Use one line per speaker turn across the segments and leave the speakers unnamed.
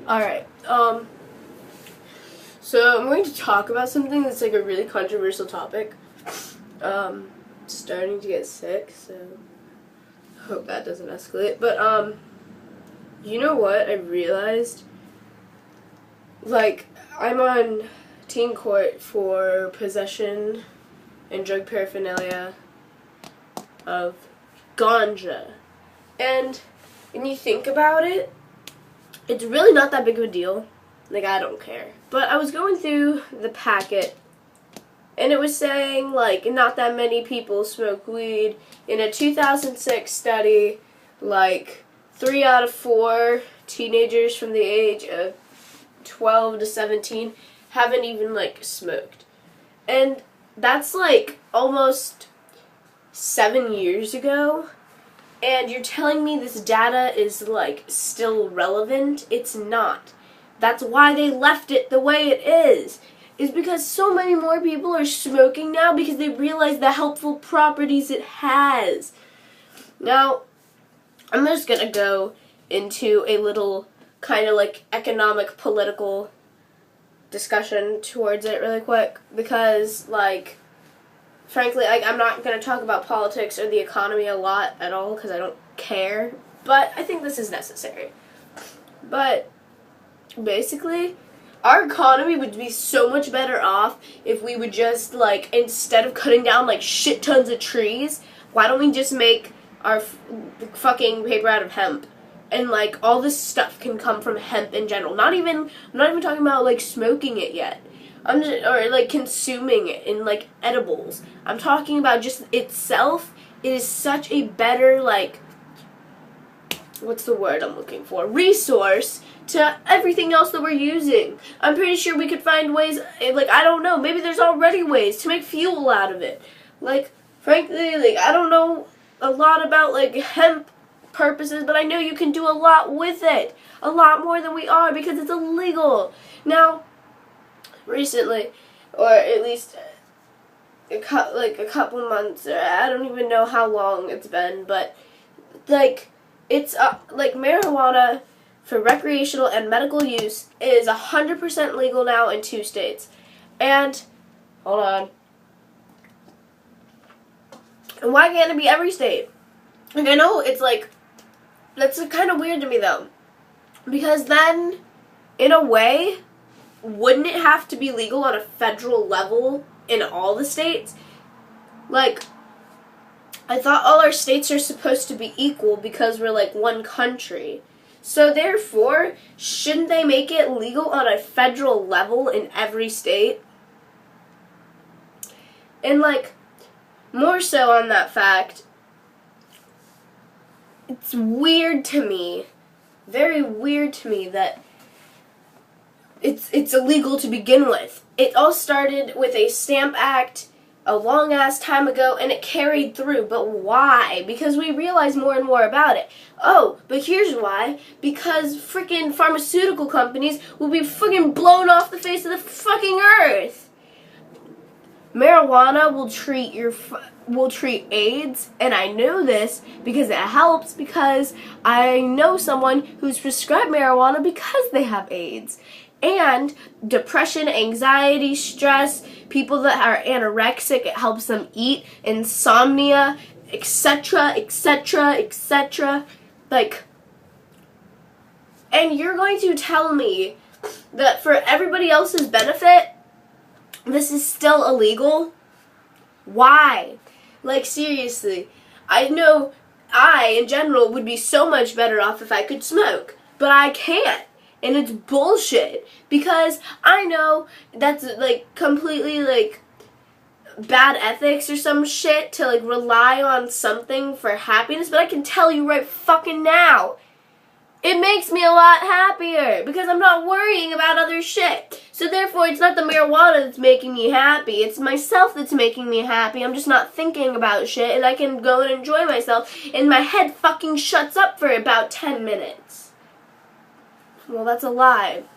Alright, so I'm going to talk about something that's like a really controversial topic. Starting to get sick, so hope that doesn't escalate. But, you know what I realized? Like, I'm on teen court for possession and drug paraphernalia of ganja. And when you think about it, it's really not that big of a deal. Like, I don't care. But I was going through the packet, and it was saying, like, not that many people smoke weed. In a 2006 study, like, 3 out of 4 teenagers from the age of 12 to 17 haven't even, like, smoked. And that's, like, almost 7 years ago. And you're telling me this data is, like, still relevant? It's not. That's why they left it the way it is because so many more people are smoking now because they realize the helpful properties it has. Now, I'm just going to go into a little kind of, like, economic, political discussion towards it really quick because, like, frankly, I'm not going to talk about politics or the economy a lot at all because I don't care, but I think this is necessary. But basically, our economy would be so much better off if we would just, like, instead of cutting down, like, shit tons of trees, why don't we just make our fucking paper out of hemp? And, like, all this stuff can come from hemp in general. I'm not even talking about, like, smoking it yet. Or, like, consuming it in, like, edibles. I'm talking about just itself. It is such a better, like, what's the word I'm looking for? Resource to everything else that we're using. I'm pretty sure we could find ways, like, I don't know, maybe there's already ways to make fuel out of it. Like, frankly, like, I don't know a lot about, like, hemp purposes, but I know you can do a lot with it. A lot more than we are because it's illegal. Now, recently, or at least a couple months, or I don't even know how long it's been, but, like, it's, like, marijuana for recreational and medical use is 100% legal now in 2 states. And, hold on. And why can't it be every state? Like, I know it's, like, that's kind of weird to me, though. Because then, in a way, wouldn't it have to be legal on a federal level in all the states? Like, I thought all our states are supposed to be equal because we're, like, one country. So, therefore, shouldn't they make it legal on a federal level in every state? And, like, more so on that fact, it's weird to me, very weird to me that it's illegal to begin with. It all started with a Stamp Act a long-ass time ago, and it carried through. But why? Because we realize more and more about it. Oh, but here's why. Because freaking pharmaceutical companies will be freaking blown off the face of the fucking earth. Marijuana will treat AIDS, and I know this because it helps because I know someone who's prescribed marijuana because they have AIDS. And depression, anxiety, stress, people that are anorexic, it helps them eat, insomnia, etc., etc., etc. Like, and you're going to tell me that for everybody else's benefit, this is still illegal? Why? Like, seriously, I know I, in general, would be so much better off if I could smoke, but I can't. And it's bullshit, because I know that's, like, completely, like, bad ethics or some shit to, like, rely on something for happiness, but I can tell you right fucking now, it makes me a lot happier, because I'm not worrying about other shit. So therefore, it's not the marijuana that's making me happy, it's myself that's making me happy. I'm just not thinking about shit, and I can go and enjoy myself, and my head fucking shuts up for about 10 minutes. Well, that's a lie. It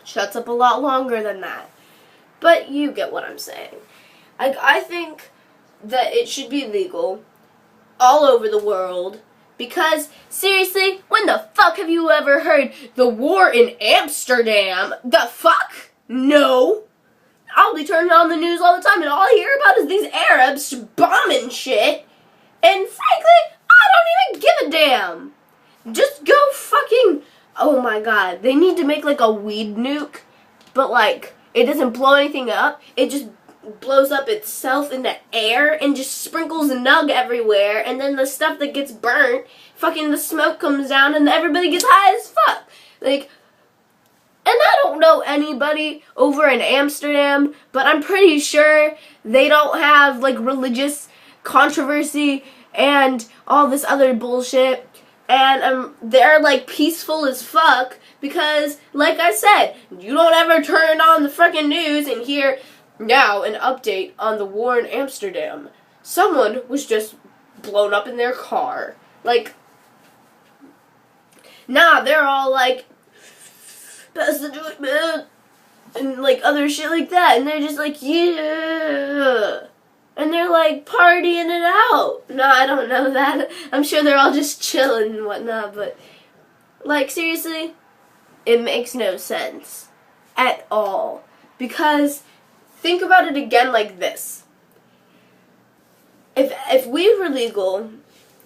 shuts up a lot longer than that. But you get what I'm saying. I think that it should be legal all over the world Because, seriously, when the fuck have you ever heard the war in Amsterdam? The fuck? No. I'll be turning on the news all the time and all I hear about is these Arabs bombing shit. And frankly, I don't even give a damn. Just go fucking... Oh my god, they need to make like a weed nuke, but like, it doesn't blow anything up. It just blows up itself in the air and just sprinkles nug everywhere, and then the stuff that gets burnt, fucking the smoke comes down and everybody gets high as fuck. Like, and I don't know anybody over in Amsterdam, but I'm pretty sure they don't have like religious controversy and all this other bullshit. And they're like peaceful as fuck because, like I said, you don't ever turn on the freaking news and hear, now an update on the war in Amsterdam. Someone was just blown up in their car. Like, nah, they're all like, pass the joint, man, and like other shit like that. And they're just like, yeah. And they're like partying it out. No, I don't know that. I'm sure they're all just chilling and whatnot, but like seriously, it makes no sense at all. Because think about it again like this. If weed were legal,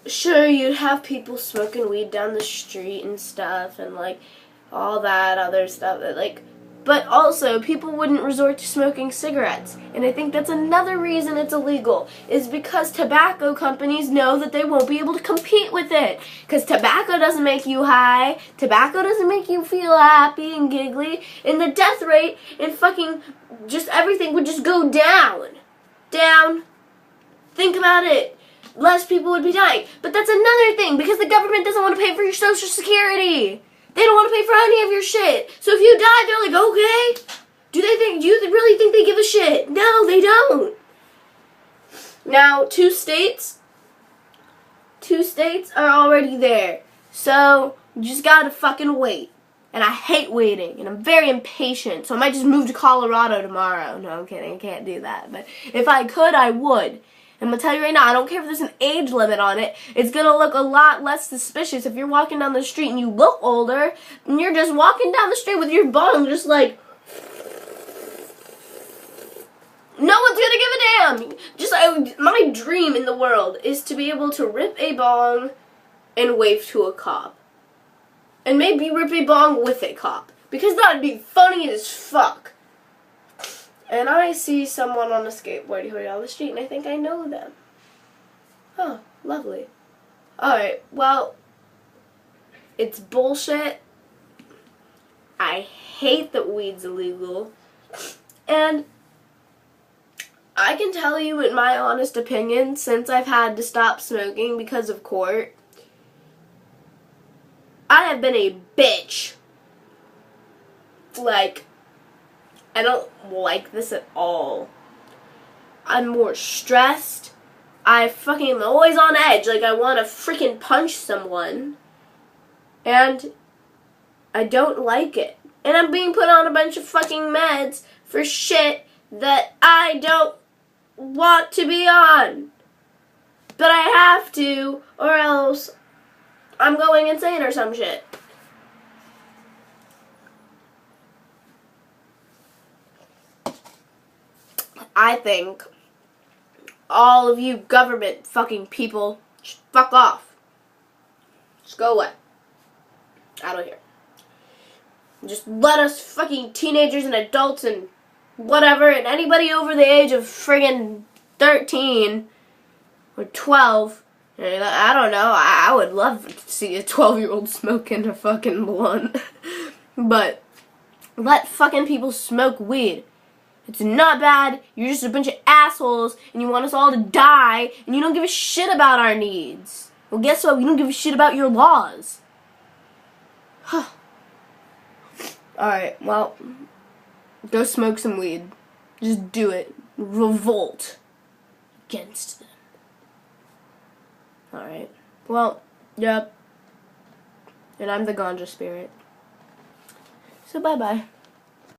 sure you'd have people smoking weed down the street and stuff and like all that other stuff that like, but also people wouldn't resort to smoking cigarettes. And I think that's another reason it's illegal, is because tobacco companies know that they won't be able to compete with it. Because tobacco doesn't make you high, tobacco doesn't make you feel happy and giggly, and the death rate and fucking just everything would just go down. Down. Think about it. Less people would be dying. But that's another thing, because the government doesn't want to pay for your Social Security. They don't want to pay for any of your shit. So if you die, they're like, okay. Do you really think they give a shit? No, they don't. Now, two states are already there. So, you just gotta fucking wait. And I hate waiting, and I'm very impatient, so I might just move to Colorado tomorrow. No, I'm kidding, I can't do that. But if I could, I would. I'm going to tell you right now, I don't care if there's an age limit on it. It's going to look a lot less suspicious if you're walking down the street and you look older, and you're just walking down the street with your bong just like... No one's going to give a damn. Just my dream in the world is to be able to rip a bong and wave to a cop. And maybe rip a bong with a cop. Because that would be funny as fuck. And I see someone on a skateboard going down the street, and I think I know them. Oh, lovely. Alright, well, it's bullshit. I hate that weed's illegal. And I can tell you in my honest opinion, since I've had to stop smoking because of court, I have been a bitch. Like, I don't like this at all. I'm more stressed. I fucking am always on edge. Like, I want to freaking punch someone. And I don't like it. And I'm being put on a bunch of fucking meds for shit that I don't want to be on. But I have to, or else I'm going insane or some shit. I think all of you government fucking people should fuck off. Just go away. Out of here. Just let us fucking teenagers and adults and whatever, and anybody over the age of friggin' 13 or 12, I don't know, I would love to see a 12-year-old smoking a fucking blunt. But let fucking people smoke weed. It's not bad. You're just a bunch of assholes, and you want us all to die, and you don't give a shit about our needs. Well, guess what? We don't give a shit about your laws. Alright, well, go smoke some weed. Just do it. Revolt against them. Alright. Well, yep. And I'm the ganja spirit. So bye-bye.